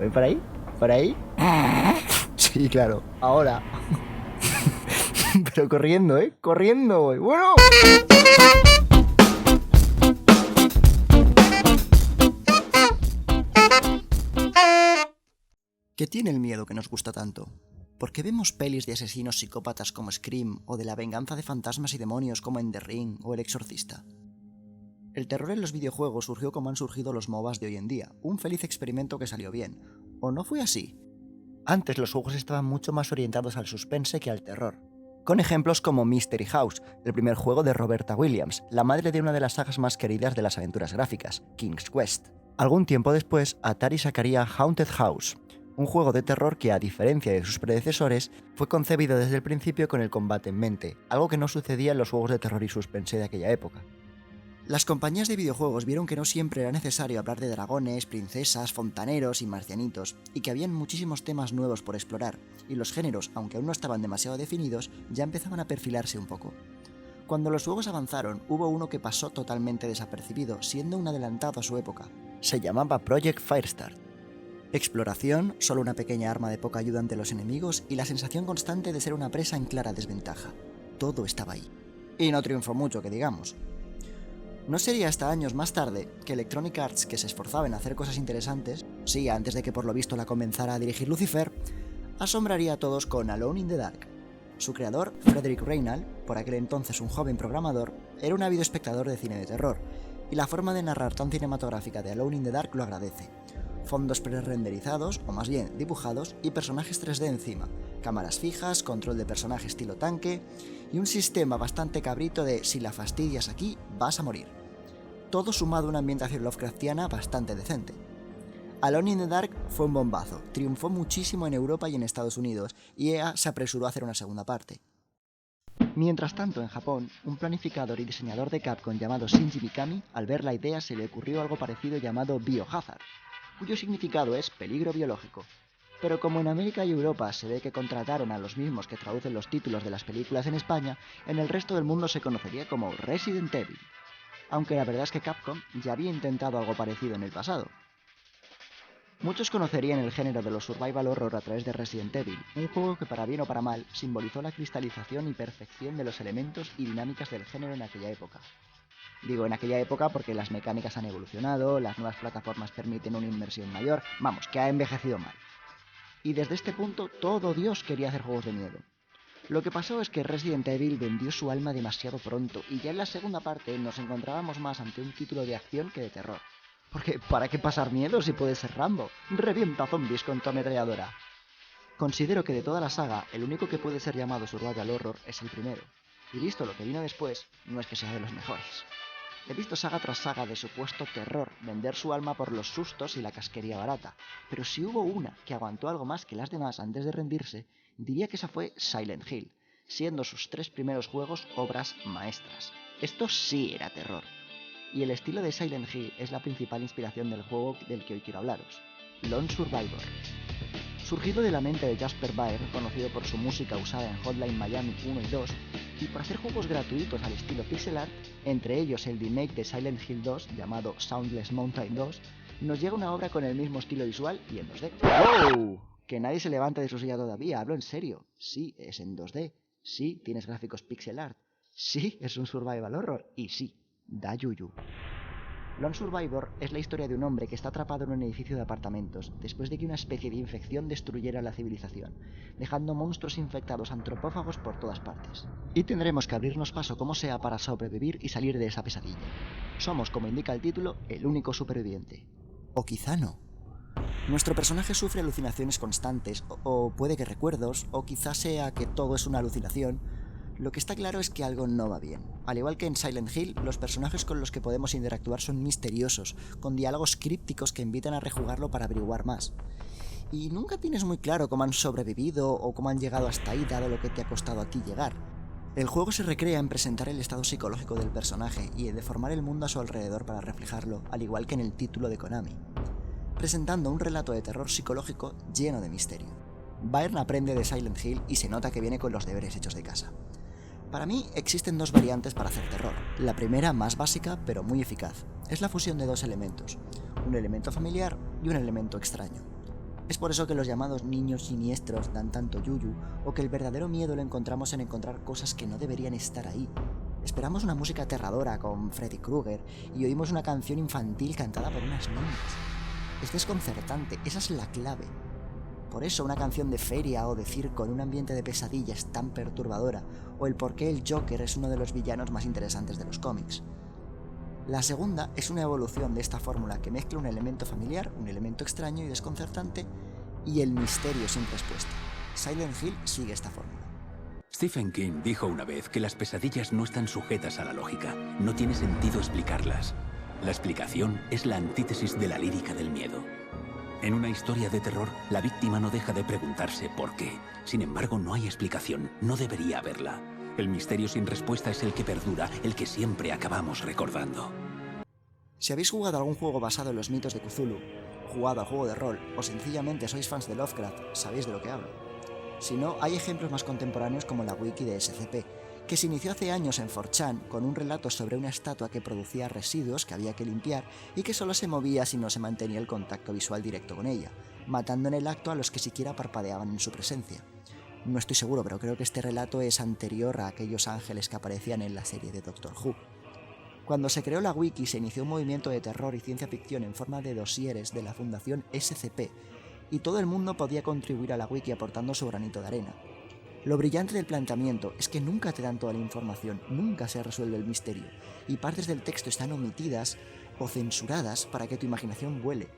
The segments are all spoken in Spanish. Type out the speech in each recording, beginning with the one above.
¿Voy por ahí? ¿Por ahí? Sí, claro, ahora. Pero corriendo, corriendo, voy. Bueno. ¿Qué tiene el miedo que nos gusta tanto? ¿Por qué vemos pelis de asesinos psicópatas como Scream o de la venganza de fantasmas y demonios como en The Ring o El Exorcista? El terror en los videojuegos surgió como han surgido los MOBAs de hoy en día, un feliz experimento que salió bien. ¿O no fue así? Antes los juegos estaban mucho más orientados al suspense que al terror, con ejemplos como Mystery House, el primer juego de Roberta Williams, la madre de una de las sagas más queridas de las aventuras gráficas, King's Quest. Algún tiempo después, Atari sacaría Haunted House, un juego de terror que, a diferencia de sus predecesores, fue concebido desde el principio con el combate en mente, algo que no sucedía en los juegos de terror y suspense de aquella época. Las compañías de videojuegos vieron que no siempre era necesario hablar de dragones, princesas, fontaneros y marcianitos, y que habían muchísimos temas nuevos por explorar, y los géneros, aunque aún no estaban demasiado definidos, ya empezaban a perfilarse un poco. Cuando los juegos avanzaron, hubo uno que pasó totalmente desapercibido, siendo un adelantado a su época. Se llamaba Project Firestart. Exploración, solo una pequeña arma de poca ayuda ante los enemigos y la sensación constante de ser una presa en clara desventaja. Todo estaba ahí. Y no triunfó mucho, que digamos. No sería hasta años más tarde que Electronic Arts, que se esforzaba en hacer cosas interesantes, sí, antes de que por lo visto la comenzara a dirigir Lucifer, asombraría a todos con Alone in the Dark. Su creador, Frederick Reynal, por aquel entonces un joven programador, era un ávido espectador de cine de terror, y la forma de narrar tan cinematográfica de Alone in the Dark lo agradece. Fondos pre-renderizados, o más bien dibujados, y personajes 3D encima, cámaras fijas, control de personaje estilo tanque, y un sistema bastante cabrito de si la fastidias aquí, vas a morir. Todo sumado a una ambientación Lovecraftiana bastante decente. Alone in the Dark fue un bombazo, triunfó muchísimo en Europa y en Estados Unidos, y EA se apresuró a hacer una segunda parte. Mientras tanto, en Japón, un planificador y diseñador de Capcom llamado Shinji Mikami, al ver la idea se le ocurrió algo parecido llamado Biohazard, cuyo significado es peligro biológico. Pero como en América y Europa se ve que contrataron a los mismos que traducen los títulos de las películas en España, en el resto del mundo se conocería como Resident Evil. Aunque la verdad es que Capcom ya había intentado algo parecido en el pasado. Muchos conocerían el género de los survival horror a través de Resident Evil, un juego que para bien o para mal simbolizó la cristalización y perfección de los elementos y dinámicas del género en aquella época. Digo en aquella época porque las mecánicas han evolucionado, las nuevas plataformas permiten una inmersión mayor, vamos, que ha envejecido mal. Y desde este punto todo Dios quería hacer juegos de miedo. Lo que pasó es que Resident Evil vendió su alma demasiado pronto y ya en la segunda parte nos encontrábamos más ante un título de acción que de terror. Porque ¿para qué pasar miedo si puede ser Rambo? Revienta zombies con tu ametralladora. Considero que de toda la saga, el único que puede ser llamado survival horror es el primero. Y visto lo que vino después, no es que sea de los mejores. He visto saga tras saga de supuesto terror vender su alma por los sustos y la casquería barata, pero si hubo una que aguantó algo más que las demás antes de rendirse, diría que esa fue Silent Hill, siendo sus 3 primeros juegos obras maestras. Esto sí era terror. Y el estilo de Silent Hill es la principal inspiración del juego del que hoy quiero hablaros, Lone Survivor. Surgido de la mente de Jasper Baer, conocido por su música usada en Hotline Miami 1 y 2, y por hacer juegos gratuitos al estilo pixel art, entre ellos el remake de Silent Hill 2 llamado Soundless Mountain 2, nos llega una obra con el mismo estilo visual y en 2D. ¡Wow! Que nadie se levante de su silla todavía, hablo en serio. Sí, es en 2D. Sí, tienes gráficos pixel art. Sí, es un survival horror. Y sí, da yuyu. Lone Survivor es la historia de un hombre que está atrapado en un edificio de apartamentos después de que una especie de infección destruyera la civilización, dejando monstruos infectados antropófagos por todas partes. Y tendremos que abrirnos paso como sea para sobrevivir y salir de esa pesadilla. Somos, como indica el título, el único superviviente. O quizá no. Nuestro personaje sufre alucinaciones constantes, o puede que recuerdos, o quizá sea que todo es una alucinación. Lo que está claro es que algo no va bien. Al igual que en Silent Hill, los personajes con los que podemos interactuar son misteriosos, con diálogos crípticos que invitan a rejugarlo para averiguar más. Y nunca tienes muy claro cómo han sobrevivido o cómo han llegado hasta ahí dado lo que te ha costado a ti llegar. El juego se recrea en presentar el estado psicológico del personaje y en deformar el mundo a su alrededor para reflejarlo, al igual que en el título de Konami, presentando un relato de terror psicológico lleno de misterio. Byrne aprende de Silent Hill y se nota que viene con los deberes hechos de casa. Para mí existen 2 variantes para hacer terror. La primera, más básica, pero muy eficaz, es la fusión de 2 elementos, un elemento familiar y un elemento extraño. Es por eso que los llamados niños siniestros dan tanto yuyu, o que el verdadero miedo lo encontramos en encontrar cosas que no deberían estar ahí. Esperamos una música aterradora con Freddy Krueger y oímos una canción infantil cantada por unas niñas. Es desconcertante, esa es la clave. Por eso una canción de feria o de circo en un ambiente de pesadilla es tan perturbadora, o el por qué el Joker es uno de los villanos más interesantes de los cómics. La segunda es una evolución de esta fórmula que mezcla un elemento familiar, un elemento extraño y desconcertante, y el misterio sin respuesta. Silent Hill sigue esta fórmula. Stephen King dijo una vez que las pesadillas no están sujetas a la lógica, no tiene sentido explicarlas. La explicación es la antítesis de la lírica del miedo. En una historia de terror, la víctima no deja de preguntarse por qué. Sin embargo, no hay explicación, no debería haberla. El misterio sin respuesta es el que perdura, el que siempre acabamos recordando. Si habéis jugado algún juego basado en los mitos de Cthulhu, jugado al juego de rol o sencillamente sois fans de Lovecraft, sabéis de lo que hablo. Si no, hay ejemplos más contemporáneos como la wiki de SCP, que se inició hace años en 4chan con un relato sobre una estatua que producía residuos que había que limpiar y que solo se movía si no se mantenía el contacto visual directo con ella, matando en el acto a los que siquiera parpadeaban en su presencia. No estoy seguro, pero creo que este relato es anterior a aquellos ángeles que aparecían en la serie de Doctor Who. Cuando se creó la wiki se inició un movimiento de terror y ciencia ficción en forma de dosieres de la fundación SCP, y todo el mundo podía contribuir a la wiki aportando su granito de arena. Lo brillante del planteamiento es que nunca te dan toda la información, nunca se resuelve el misterio, y partes del texto están omitidas o censuradas para que tu imaginación vuele.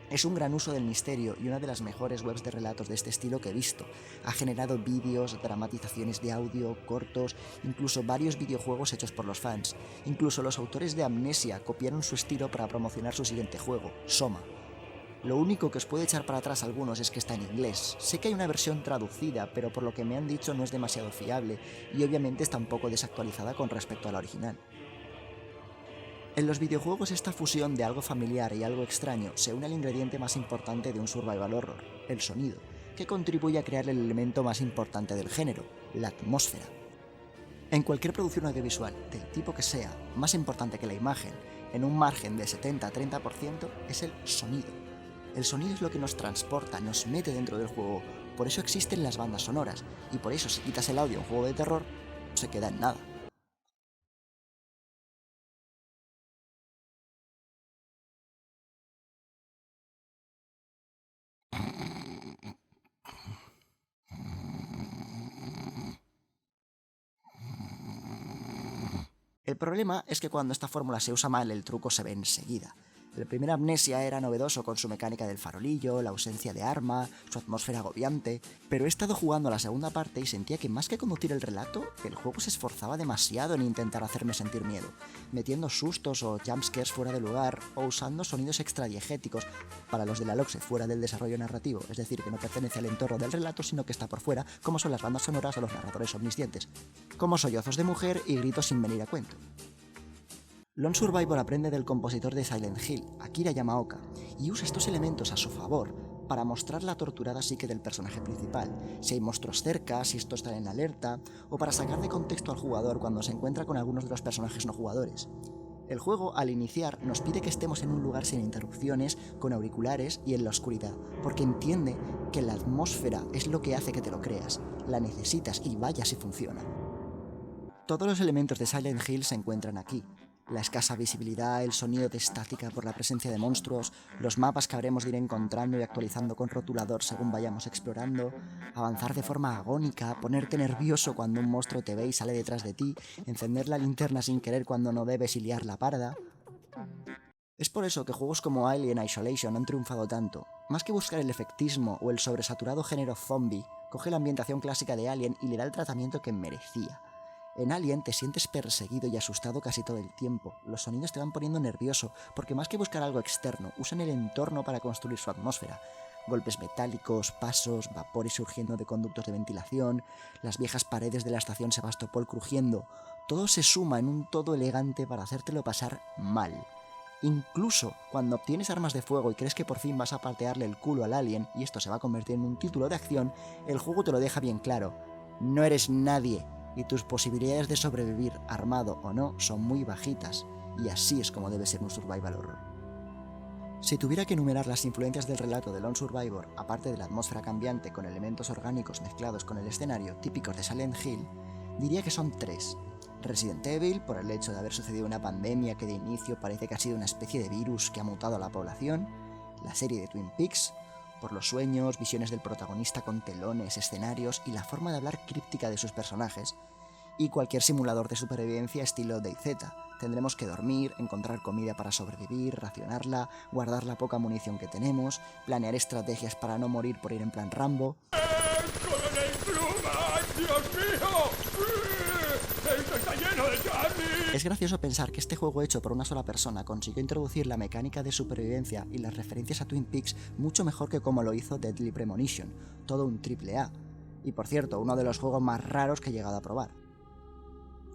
Es un gran uso del misterio y una de las mejores webs de relatos de este estilo que he visto. Ha generado vídeos, dramatizaciones de audio, cortos, incluso varios videojuegos hechos por los fans. Incluso los autores de Amnesia copiaron su estilo para promocionar su siguiente juego, Soma. Lo único que os puede echar para atrás a algunos es que está en inglés. Sé que hay una versión traducida, pero por lo que me han dicho no es demasiado fiable y obviamente está un poco desactualizada con respecto a la original. En los videojuegos esta fusión de algo familiar y algo extraño se une al ingrediente más importante de un survival horror, el sonido, que contribuye a crear el elemento más importante del género, la atmósfera. En cualquier producción audiovisual, del tipo que sea, más importante que la imagen, en un margen de 70-30%, es el sonido. El sonido es lo que nos transporta, nos mete dentro del juego, por eso existen las bandas sonoras, y por eso si quitas el audio a un juego de terror, no se queda en nada. El problema es que cuando esta fórmula se usa mal, el truco se ve enseguida. El primer Amnesia era novedoso con su mecánica del farolillo, la ausencia de arma, su atmósfera agobiante, pero he estado jugando a la segunda parte y sentía que más que conducir el relato, el juego se esforzaba demasiado en intentar hacerme sentir miedo, metiendo sustos o jumpscares fuera de lugar o usando sonidos extradiegéticos para los de la LOXE fuera del desarrollo narrativo, es decir, que no pertenece al entorno del relato sino que está por fuera, como son las bandas sonoras o los narradores omniscientes, como sollozos de mujer y gritos sin venir a cuento. Lone Survivor aprende del compositor de Silent Hill, Akira Yamaoka, y usa estos elementos a su favor para mostrar la torturada psique del personaje principal, si hay monstruos cerca, si estos están en alerta, o para sacar de contexto al jugador cuando se encuentra con algunos de los personajes no jugadores. El juego, al iniciar, nos pide que estemos en un lugar sin interrupciones, con auriculares y en la oscuridad, porque entiende que la atmósfera es lo que hace que te lo creas, la necesitas y vaya si funciona. Todos los elementos de Silent Hill se encuentran aquí. La escasa visibilidad, el sonido de estática por la presencia de monstruos, los mapas que habremos de ir encontrando y actualizando con rotulador según vayamos explorando, avanzar de forma agónica, ponerte nervioso cuando un monstruo te ve y sale detrás de ti, encender la linterna sin querer cuando no debes y liar la parda. Es por eso que juegos como Alien Isolation han triunfado tanto. Más que buscar el efectismo o el sobresaturado género zombie, coge la ambientación clásica de Alien y le da el tratamiento que merecía. En Alien te sientes perseguido y asustado casi todo el tiempo. Los sonidos te van poniendo nervioso, porque más que buscar algo externo, usan el entorno para construir su atmósfera. Golpes metálicos, pasos, vapores surgiendo de conductos de ventilación, las viejas paredes de la estación Sebastopol crujiendo. Todo se suma en un todo elegante para hacértelo pasar mal. Incluso cuando obtienes armas de fuego y crees que por fin vas a patearle el culo al alien y esto se va a convertir en un título de acción, el juego te lo deja bien claro. No eres nadie. Y tus posibilidades de sobrevivir, armado o no, son muy bajitas, y así es como debe ser un survival horror. Si tuviera que enumerar las influencias del relato de Lone Survivor, aparte de la atmósfera cambiante con elementos orgánicos mezclados con el escenario típicos de Silent Hill, diría que son 3. Resident Evil, por el hecho de haber sucedido una pandemia que de inicio parece que ha sido una especie de virus que ha mutado a la población, la serie de Twin Peaks, por los sueños, visiones del protagonista con telones, escenarios y la forma de hablar críptica de sus personajes, y cualquier simulador de supervivencia estilo DayZ. Tendremos que dormir, encontrar comida para sobrevivir, racionarla, guardar la poca munición que tenemos, planear estrategias para no morir por ir en plan Rambo. ¡Coronel Pluma! ¡Dios mío! ¡Esto está lleno de zombies! Es gracioso pensar que este juego hecho por una sola persona consiguió introducir la mecánica de supervivencia y las referencias a Twin Peaks mucho mejor que como lo hizo Deadly Premonition, todo un AAA. Y por cierto, uno de los juegos más raros que he llegado a probar.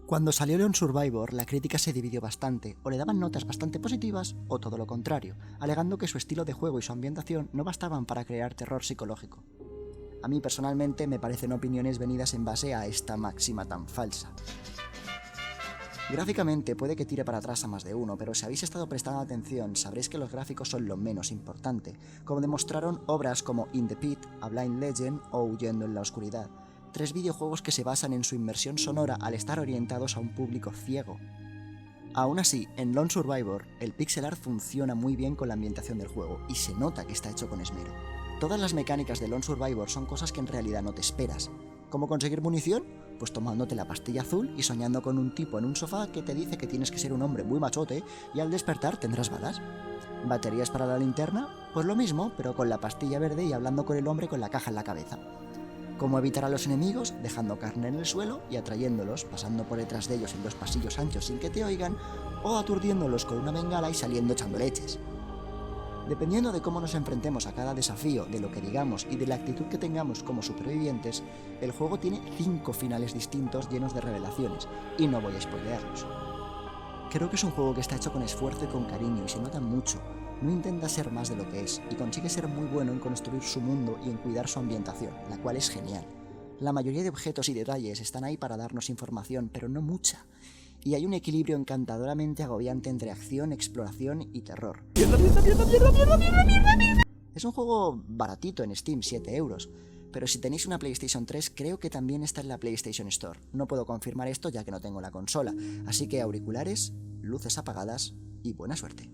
Cuando salió Lone Survivor, la crítica se dividió bastante, o le daban notas bastante positivas, o todo lo contrario, alegando que su estilo de juego y su ambientación no bastaban para crear terror psicológico. A mí personalmente me parecen opiniones venidas en base a esta máxima tan falsa. Gráficamente puede que tire para atrás a más de uno, pero si habéis estado prestando atención sabréis que los gráficos son lo menos importante, como demostraron obras como In the Pit, A Blind Legend o Huyendo en la Oscuridad, 3 videojuegos que se basan en su inmersión sonora al estar orientados a un público ciego. Aún así, en Lone Survivor, el pixel art funciona muy bien con la ambientación del juego, y se nota que está hecho con esmero. Todas las mecánicas de Lone Survivor son cosas que en realidad no te esperas. ¿Cómo conseguir munición? Pues tomándote la pastilla azul y soñando con un tipo en un sofá que te dice que tienes que ser un hombre muy machote y al despertar tendrás balas. ¿Baterías para la linterna? Pues lo mismo, pero con la pastilla verde y hablando con el hombre con la caja en la cabeza. Cómo evitar a los enemigos, dejando carne en el suelo y atrayéndolos, pasando por detrás de ellos en los pasillos anchos sin que te oigan, o aturdiéndolos con una bengala y saliendo echando leches. Dependiendo de cómo nos enfrentemos a cada desafío, de lo que digamos y de la actitud que tengamos como supervivientes, el juego tiene 5 finales distintos llenos de revelaciones, y no voy a spoilearlos. Creo que es un juego que está hecho con esfuerzo y con cariño y se nota mucho. No intenta ser más de lo que es, y consigue ser muy bueno en construir su mundo y en cuidar su ambientación, la cual es genial. La mayoría de objetos y detalles están ahí para darnos información, pero no mucha. Y hay un equilibrio encantadoramente agobiante entre acción, exploración y terror. Es un juego baratito en Steam, 7 €, pero si tenéis una PlayStation 3 creo que también está en la PlayStation Store. No puedo confirmar esto ya que no tengo la consola, así que auriculares, luces apagadas y buena suerte.